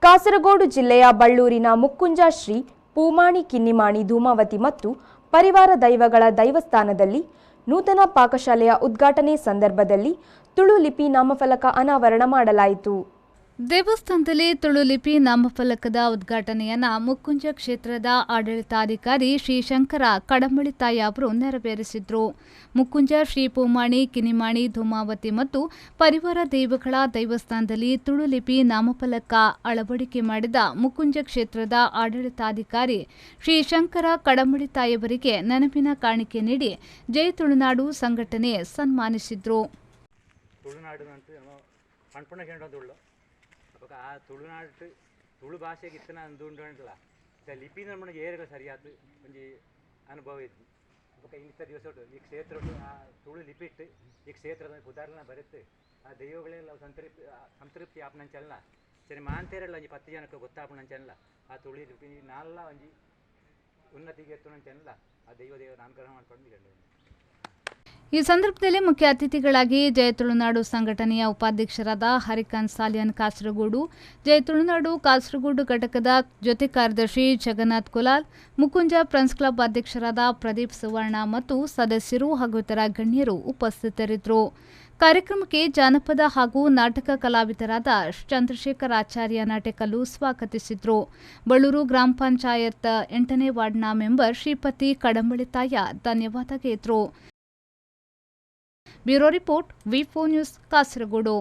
ಕಾಸರಗೋಡು ಜಿಲ್ಲೆಯ ಬಳ್ಳೂರಿನ ಮುಕ್ಕುಂಜ ಶ್ರೀ ಪೂಮಾಣಿ ಕಿನ್ನಿಮಾಣಿ ಧೂಮಾವತಿ ಮತ್ತು ಪರಿವಾರ ದೈವಗಳ ದೈವಸ್ಥಾನದಲ್ಲಿ ನೂತನ ಪಾಕಶಾಲೆಯ ಉದ್ಘಾಟನೆ ಸಂದರ್ಭದಲ್ಲಿ ತುಳು ಲಿಪಿ ನಾಮಫಲಕ ಅನಾವರಣ ಮಾಡಲಾಯಿತು. ದೇವಸ್ಥಾನದಲ್ಲಿ ತುಳು ಲಿಪಿ ನಾಮಫಲಕದ ಉದ್ಘಾಟನೆಯನ್ನು ಮುಕ್ಕುಂಜ ಕ್ಷೇತ್ರದ ಆಡಳಿತಾಧಿಕಾರಿ ಶ್ರೀ ಶಂಕರ ಕಡಂಬಳಿತಾಯ ಅವರು ನೆರವೇರಿಸಿದರು. ಮುಕ್ಕುಂಜ ಶ್ರೀ ಪೂಮಾಣಿ ಕಿನ್ನಿಮಾಣಿ ಧೂಮಾವತಿ ಮತ್ತು ಪರಿವಾರ ದೈವಗಳ ದೈವಸ್ಥಾನದಲ್ಲಿ ತುಳು ಲಿಪಿ ನಾಮಫಲಕ ಅಳವಡಿಕೆ ಮಾಡಿದ ಮುಕ್ಕುಂಜ ಕ್ಷೇತ್ರದ ಆಡಳಿತಾಧಿಕಾರಿ ಶ್ರೀ ಶಂಕರ ಕಡಂಬಳಿತಾಯವರಿಗೆ ನೆನಪಿನ ಕಾಣಿಕೆ ನೀಡಿ ಜೈ ತುಳುನಾಡು ಸಂಘಟನೆ ಸನ್ಮಾನಿಸಿದರು. ಆ ತುಳುನಾಡು ತುಳು ಭಾಷೆಗೆ ಇತ್ತನ ಅಂದುಂಡುಂಟಲ್ಲ ಲಿಪಿ ನಮ್ಮನ್ನು ಏರಿಗ ಸರಿಯಾದ ಒಂದು ಅನುಭವ ಇತ್ತು. ಇಂಥ ದಿವಸ ಈ ಕ್ಷೇತ್ರ ಆ ತುಳು ಲಿಪಿ ಇಟ್ಟು ಈ ಕ್ಷೇತ್ರದ ಉದಾಹರಣೆ ಬರುತ್ತೆ. ಆ ದೈವಗಳೆಲ್ಲ ಸಂತೃಪ್ತಿ ಆಪನಂಚಲ್ಲ ಸರಿ ಮಾಂತೇರಲ್ಲ ಒಂಜಿ 10 ಜನಕ್ಕೆ ಗೊತ್ತಾಪನಂಚಲ್ಲ ಆ ತುಳು ಲಿಪಿ ನಾಲ್ಲ ಒಂಜಿ ಉನ್ನತಿಗೆ ಎತ್ತುನಂಚಲ್ಲ ಆ ದೈವ ನಾಮಕರಣ ಮಾಡ್ಕೊಂಡು. ಈ ಸಂದರ್ಭದಲ್ಲಿ ಮುಖ್ಯ ಅತಿಥಿಗಳಾಗಿ ಜಯ ತುಳುನಾಡು ಸಂಘಟನೆಯ ಉಪಾಧ್ಯಕ್ಷರಾದ ಹರಿಕಾಂತ್ ಸಾಲಿಯನ್ ಕಾಸರಗೋಡು, ಜಯ ತುಳುನಾಡು ಕಾಸರಗೋಡು ಘಟಕದ ಜೊತೆ ಕಾರ್ಯದರ್ಶಿ ಜಗನ್ನಾಥ್ ಕುಲಾಲ್, ಮುಕುಂಜ ಫ್ರೆಂಡ್ಸ್ ಕ್ಲಬ್ ಅಧ್ಯಕ್ಷರಾದ ಪ್ರದೀಪ್ ಸುವರ್ಣ ಮತ್ತು ಸದಸ್ಯರು ಹಾಗೂ ಇತರ ಗಣ್ಯರು ಉಪಸ್ಥಿತರಿದ್ದರು. ಕಾರ್ಯಕ್ರಮಕ್ಕೆ ಜಾನಪದ ಹಾಗೂ ನಾಟಕ ಕಲಾವಿದರಾದ ಚಂದ್ರಶೇಖರ್ ಆಚಾರ್ಯ ನಾಟಕಲ್ಲು ಸ್ವಾಗತಿಸಿದರು. ಬಳ್ಳೂರು ಗ್ರಾಮ ಪಂಚಾಯತ್ 8ನೇ ವಾರ್ಡ್ನ ಮೆಂಬರ್ ಶ್ರೀಪತಿ ಕಡಂಬಳಿತಾಯ ಧನ್ಯವಾದ ಹೇಳಿದರು. ಬ್ಯೂರೋ ರಿಪೋರ್ಟ್ ವಿ4 ನ್ಯೂಸ್ ಕಾಸರಗೋಡು.